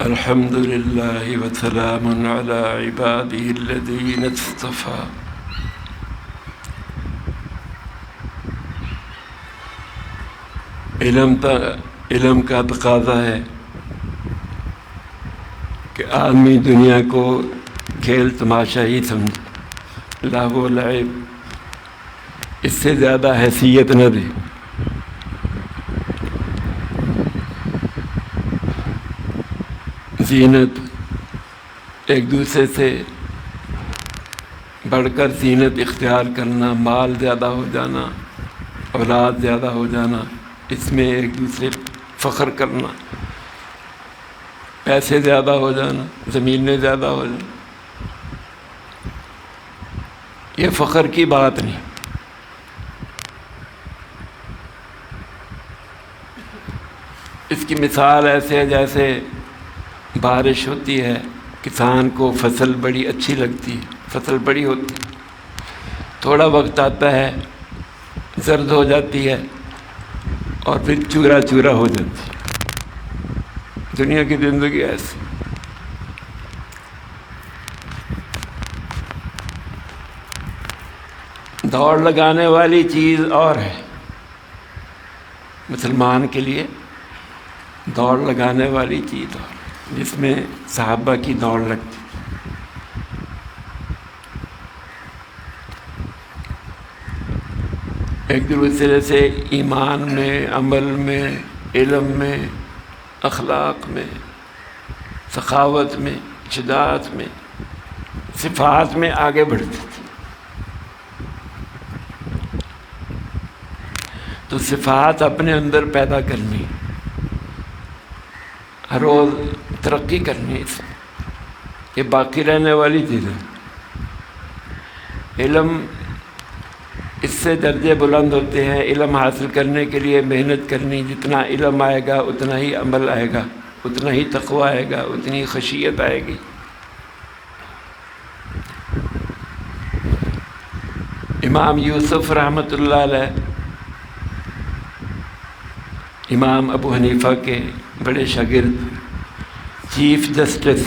الحمد للہ وسلام علی عبادہ الذین اصطفیٰ۔ علم کا تقاضا ہے کہ آدمی دنیا کو کھیل تماشا ہی سمجھے، لہو و لعب، اس سے زیادہ حیثیت نہ دے۔ زینت، ایک دوسرے سے بڑھ کر زینت اختیار کرنا، مال زیادہ ہو جانا، اولاد زیادہ ہو جانا، اس میں ایک دوسرے فخر کرنا، پیسے زیادہ ہو جانا، زمینیں زیادہ ہو جانا، یہ فخر کی بات نہیں۔ اس کی مثال ایسے ہے جیسے بارش ہوتی ہے، کسان کو فصل بڑی اچھی لگتی ہے، فصل بڑی ہوتی ہے، تھوڑا وقت آتا ہے زرد ہو جاتی ہے اور پھر چورا چورا ہو جاتی ہے۔ دنیا کی زندگی ایسی۔ دوڑ لگانے والی چیز اور ہے، مسلمان کے لیے دوڑ لگانے والی چیز اور ہے، جس میں صحابہ کی دوڑ لگتی۔ ایک دوسرے سے ایمان میں، عمل میں، علم میں، اخلاق میں، سخاوت میں، شجاعت میں، صفات میں آگے بڑھتے تھے۔ تو صفات اپنے اندر پیدا کرنی، ہر روز ترقی کرنی، اس میں یہ باقی رہنے والی چیز ہے۔ علم، اس سے درجے بلند ہوتے ہیں۔ علم حاصل کرنے کے لیے محنت کرنی، جتنا علم آئے گا اتنا ہی عمل آئے گا، اتنا ہی تقویٰ آئے گا، اتنی خشیت آئے گی۔ امام یوسف رحمۃ اللہ علیہ امام ابو حنیفہ کے بڑے شاگرد، چیف جسٹس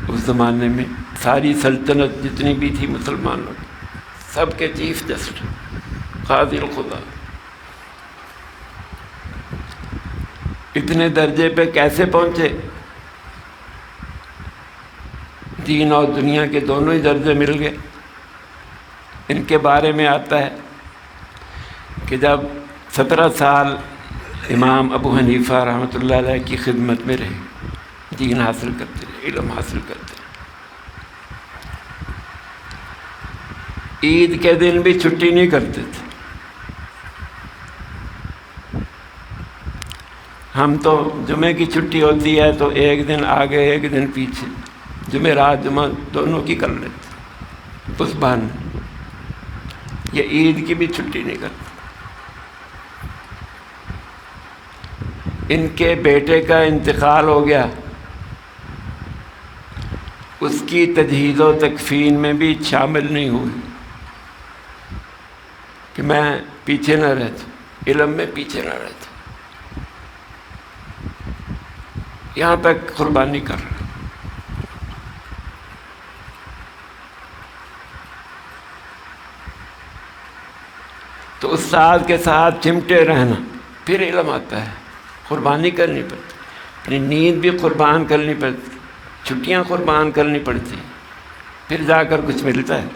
اس زمانے میں، ساری سلطنت جتنی بھی تھی مسلمانوں کی، سب کے چیف جسٹس، قاضی الخدا، اتنے درجے پہ کیسے پہنچے؟ دین اور دنیا کے دونوں ہی درجے مل گئے۔ ان کے بارے میں آتا ہے کہ جب 17 سال امام ابو حنیفہ رحمۃ اللہ علیہ کی خدمت میں رہے، دین حاصل کرتے رہے، علم حاصل کرتے رہے، عید کے دن بھی چھٹی نہیں کرتے تھے۔ ہم تو جمعے کی چھٹی ہوتی ہے تو ایک دن آگے ایک دن پیچھے، جمعرات جمعہ دونوں کی کر لیتے اس بہانے۔ یہ عید کی بھی چھٹی نہیں کرتے۔ ان کے بیٹے کا انتقال ہو گیا، اس کی تجہیز و تکفین میں بھی شامل نہیں ہوئی کہ میں پیچھے نہ رہتا، علم میں پیچھے نہ رہتا، یہاں تک قربانی کر رہا۔ تو استاد کے ساتھ چمٹے رہنا، پھر علم آتا ہے۔ قربانی کرنی پڑتی، اپنی نیند بھی قربان کرنی پڑتی، چھٹیاں قربان کرنی پڑتی، پھر جا کر کچھ ملتا ہے۔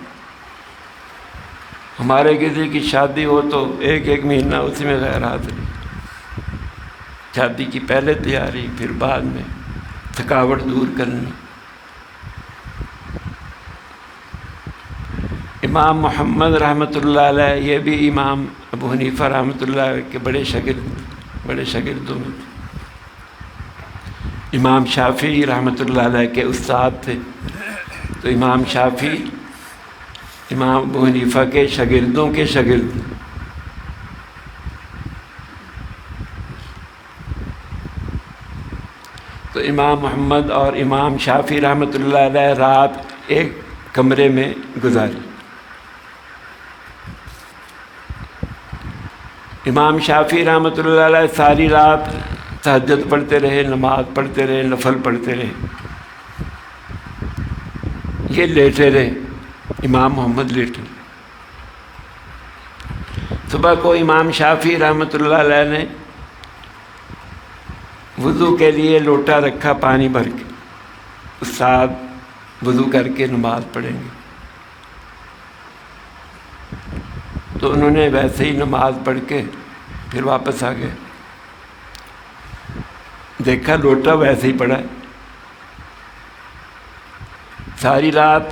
ہمارے کسی کی شادی ہو تو ایک ایک مہینہ اسی میں غیر حاضری، شادی کی پہلے تیاری، پھر بعد میں تھکاوٹ دور کرنی۔ امام محمد رحمۃ اللہ علیہ، یہ بھی امام ابو حنیفہ رحمۃ اللہ علیہ کے بڑے شاگردوں میں تھے۔ امام شافعی رحمۃ اللہ علیہ کے استاد تھے، تو امام شافعی امام ابو حنیفہ کے شاگردوں کے شاگرد۔ تو امام محمد اور امام شافعی رحمۃ اللہ علیہ رات ایک کمرے میں گزاری۔ امام شافعی رحمۃ اللہ علیہ ساری رات تہجد پڑھتے رہے، نماز پڑھتے رہے، نفل پڑھتے رہے، یہ لیٹے رہے، امام محمد لیٹے رہے۔ صبح کو امام شافعی رحمۃ اللہ علیہ نے وضو کے لیے لوٹا رکھا پانی بھر کے، استاد وضو کر کے نماز پڑھیں گے، تو انہوں نے ویسے ہی نماز پڑھ کے پھر واپس آ گئے، دیکھا لوٹا ویسے ہی پڑا ہے۔ ساری رات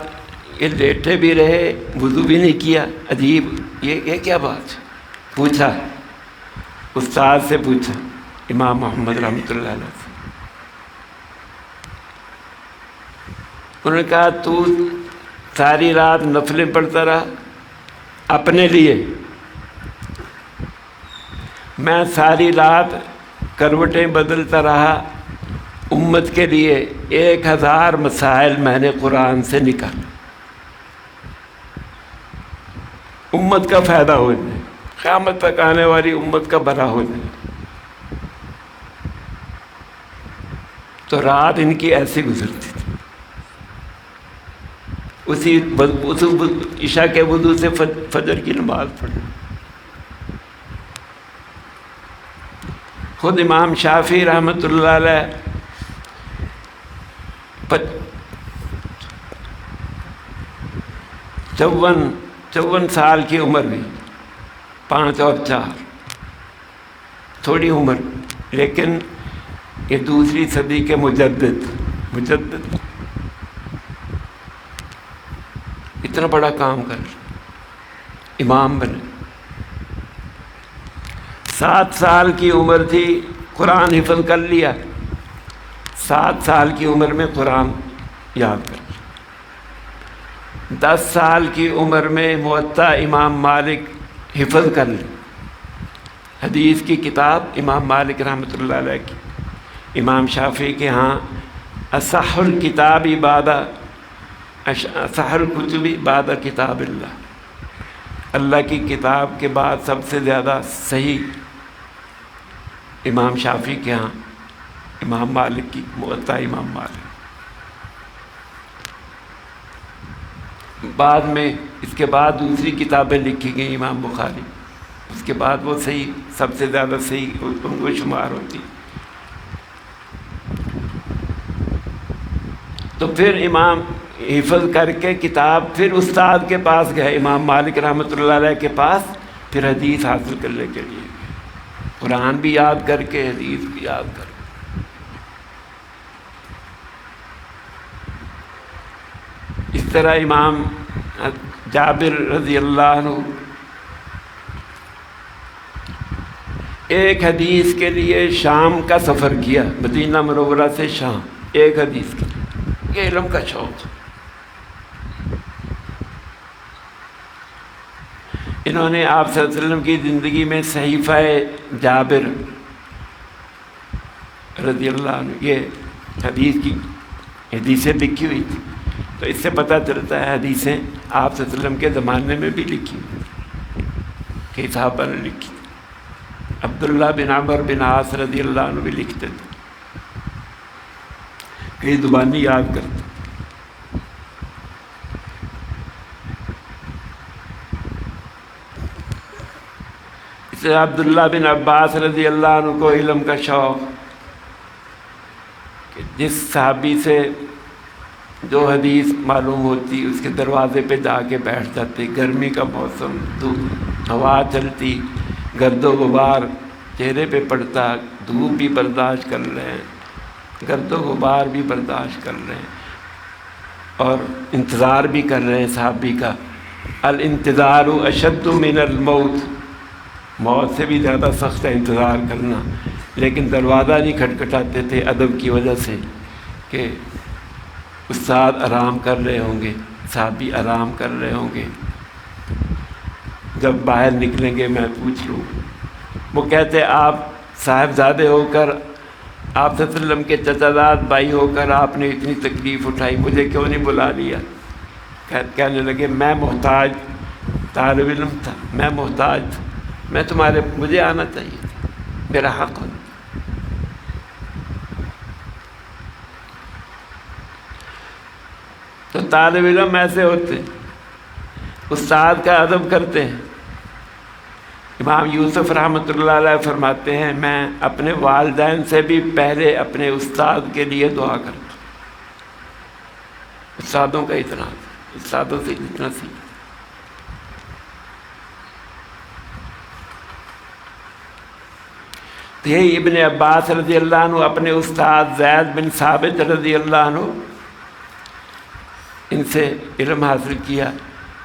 یہ لیٹے بھی رہے، وضو بھی نہیں کیا، عجیب، یہ کیا بات ہے؟ پوچھا، استاد سے پوچھا، امام محمد رحمۃ اللہ علیہ سے۔ انہوں نے کہا تو ساری رات نفلیں پڑھتا رہا اپنے لیے، میں ساری رات کروٹیں بدلتا رہا امت کے لیے، 1000 مسائل میں نے قرآن سے نکالے، امت کا فائدہ ہو جائے، قیامت تک آنے والی امت کا بھلا ہو جائے۔ تو رات ان کی ایسی گزرتی تھی، اسی عشاء کے وضو سے فجر کی نماز پڑھنا۔ خود امام شافعی رحمۃ اللہ علیہ 54 سال کی عمر میں، 5 اور 4، تھوڑی عمر، لیکن یہ دوسری صدی کے مجدد اتنا بڑا کام کر امام بنے۔ 7 سال کی عمر تھی، قرآن حفظ کر لیا، 7 سال کی عمر میں قرآن یاد کر لیا، 10 سال کی عمر میں موطا امام مالک حفظ کر لی، حدیث کی کتاب امام مالک رحمۃ اللہ علیہ کی۔ امام شافعی کے ہاں اصح الکتاب بعد اصح الکتب بعد کتاب اللہ کی کتاب کے بعد سب سے زیادہ صحیح امام شافعی کے ہاں امام مالک کی موطا امام مالک۔ بعد میں اس کے بعد دوسری کتابیں لکھی گئیں امام بخاری، اس کے بعد وہ صحیح سب سے زیادہ صحیح ان کو شمار ہوتی۔ تو پھر امام حفظ کر کے کتاب پھر استاد کے پاس گئے، امام مالک رحمۃ اللہ علیہ کے پاس، پھر حدیث حاصل کرنے کے لیے قرآن بھی یاد کر کے حدیث بھی یاد کر کے۔ اس طرح امام جابر رضی اللہ عنہ ایک حدیث کے لیے شام کا سفر کیا، مدینہ منورہ سے شام، ایک حدیث کے لیے، یہ علم کا شوق۔ انہوں نے آپ صلی اللہ علیہ وسلم کی زندگی میں صحیفہ جابر رضی اللہ عنہ یہ حدیثیں لکھی ہوئی تھی، تو اس سے پتہ چلتا ہے حدیثیں آپ صلی اللہ علیہ وسلم کے زمانے میں بھی لکھی ہوئی، کئی صحابہ نے لکھی۔ عبداللہ بن عمر بن عاص رضی اللہ عنہ بھی لکھتے تھے، کئی زبانی یاد کرتے۔ اس سے عبداللہ بن عباس رضی اللہ عنہ کو علم کا شوق، کہ جس صحابی سے جو حدیث معلوم ہوتی اس کے دروازے پہ جا کے بیٹھ جاتے، گرمی کا موسم، ہوا چلتی، گرد و غبار چہرے پہ پڑتا، دھوپ بھی برداشت کر رہے ہیں، گرد و غبار بھی برداشت کر رہے ہیں، اور انتظار بھی کر رہے ہیں صحابی کا۔ الانتظار اشد من الموت، موت سے بھی زیادہ سخت ہے انتظار کرنا، لیکن دروازہ نہیں کھٹکھٹاتے تھے ادب کی وجہ سے کہ استاد آرام کر رہے ہوں گے، صحابی آرام کر رہے ہوں گے، جب باہر نکلیں گے میں پوچھ لوں۔ وہ کہتے آپ صاحبزادے ہو کر، آپ صلی اللہ علیہ وسلم کے چچا زاد بھائی ہو کر آپ نے اتنی تکلیف اٹھائی، مجھے کیوں نہیں بلا لیا؟ کہنے لگے میں محتاج طالب علم تھا، میں محتاج تھا، مجھے آنا چاہیے تھا، میرا حق ہونا۔ تو طالب علم ایسے ہوتے ہیں، استاد کا ادب کرتے ہیں۔ امام یوسف رحمۃ اللہ علیہ فرماتے ہیں میں اپنے والدین سے بھی پہلے اپنے استاد کے لیے دعا کرتا ہوں۔ استادوں کا اتنا، استادوں سے اتنا سیکھ۔ تو یہی ابن عباس رضی اللہ عنہ اپنے استاد زید بن ثابت رضی اللہ عنہ ان سے علم حاصل کیا۔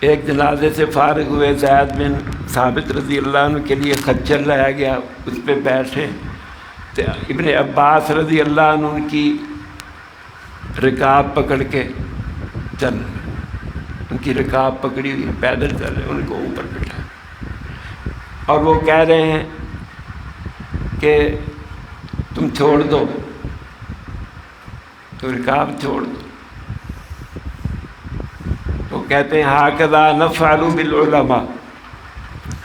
ایک جنازے سے فارغ ہوئے، زید بن ثابت رضی اللہ عنہ کے لیے خچر لایا گیا، اس پہ بیٹھے تو ابن عباس رضی اللہ عنہ ان کی رکاب پکڑ کے چل رہے، ان کی رکاب پکڑی ہوئی، پیدل چل رہے، ان کو اوپر بٹھا اور وہ کہہ رہے ہیں کہ تم چھوڑ دو، تو رکاب چھوڑ دو۔ وہ کہتے ہیں ہاکذا نفعل بالعلماء،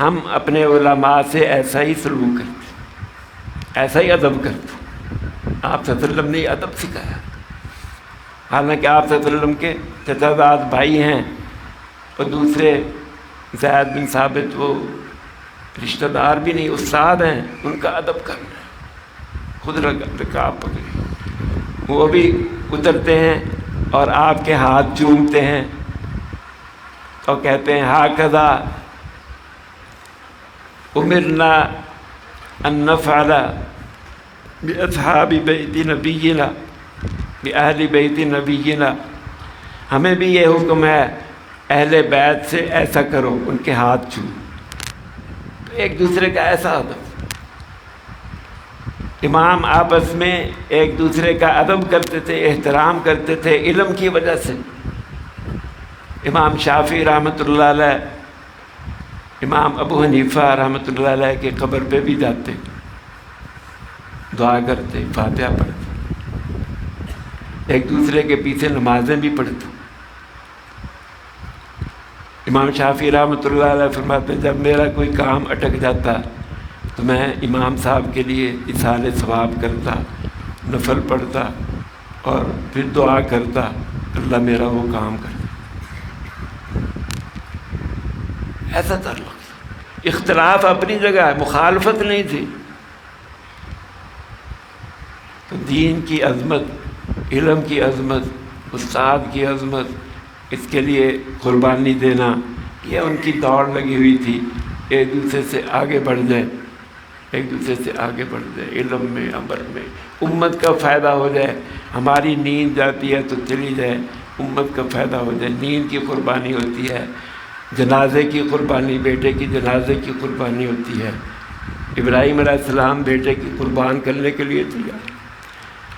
ہم اپنے علماء سے ایسا ہی سلوک کرتے، ایسا ہی ادب کرتے۔ آپ صلی اللہ علیہ وسلم نے ادب سکھایا، حالانکہ آپ صلی اللہ علیہ وسلم کے چچا زاد بھائی ہیں اور دوسرے زید بن ثابت وہ رشتہ دار بھی نہیں، استاد ہیں، ان کا ادب کرنا ہے۔ خود رکاب پکڑی، وہ بھی اترتے ہیں اور آپ کے ہاتھ چومتے ہیں اور کہتے ہیں ہاکذا امرنا ان نفعل باصحاب بیت نبینا باہل بیت نبینا، ہمیں بھی یہ حکم ہے اہل بیت سے ایسا کرو، ان کے ہاتھ چھو۔ ایک دوسرے کا ایسا ادب، امام آپس میں ایک دوسرے کا ادب کرتے تھے، احترام کرتے تھے علم کی وجہ سے۔ امام شافعی رحمۃ اللہ علیہ، امام ابو حنیفہ رحمۃ اللہ علیہ کے قبر پہ بھی جاتے، دعا کرتے، فاتحہ پڑھتے، ایک دوسرے کے پیچھے نمازیں بھی پڑھتے۔ امام شافعی رحمۃ اللہ علیہ فرماتے ہیں جب میرا کوئی کام اٹک جاتا تو میں امام صاحب کے لیے اصحال ثواب کرتا، نفل پڑھتا اور پھر دعا کرتا اللہ میرا وہ کام کرتا۔ ایسا تعلق، اختلاف اپنی جگہ ہے، مخالفت نہیں تھی۔ تو دین کی عظمت، علم کی عظمت، استاد کی عظمت، اس کے لیے قربانی دینا، یہ ان کی دوڑ لگی ہوئی تھی، ایک دوسرے سے آگے بڑھ جائے، ایک دوسرے سے آگے بڑھ جائے، علم میں، عمل میں، امت کا فائدہ ہو جائے۔ ہماری نیند جاتی ہے تو چلی جائے، امت کا فائدہ ہو جائے۔ نیند کی قربانی ہوتی ہے، جنازے کی قربانی، بیٹے کی جنازے کی قربانی ہوتی ہے۔ ابراہیم علیہ السلام بیٹے کی قربان کرنے کے لیے تیار،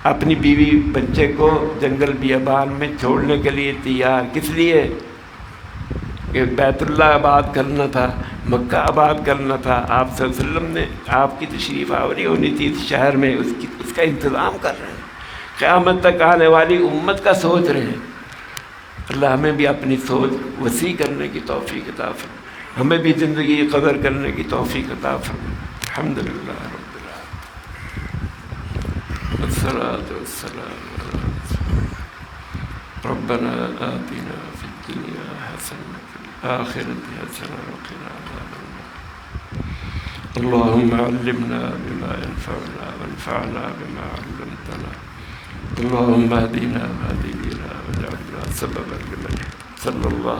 اپنی بیوی بچے کو جنگل بیابان میں چھوڑنے کے لیے تیار، کس لیے؟ کہ بیت اللہ آباد کرنا تھا، مکہ آباد کرنا تھا۔ آپ صلی اللہ علیہ وسلم نے، آپ کی تشریف آوری ہونی تھی اس شہر میں، اس کا انتظام کر رہے ہیں، قیامت تک آنے والی امت کا سوچ رہے ہیں۔ اللہ ہمیں بھی اپنی سوچ وسیع کرنے کی توفیق عطا فرمائے، ہمیں بھی زندگی قدر کرنے کی توفیق عطا فرمائے۔ الحمدللہ رب العالمین، والصلاة والسلام علی رسول اللہ۔ ربنا آتنا فی الدنیا حسنة وفی الآخرة حسنة وقنا عذاب النار۔ اللهم علمنا بما ينفعنا وانفعنا بما علمتنا، اللهم اهدنا واهد بنا واجعلنا سببا لمن، صلی اللہ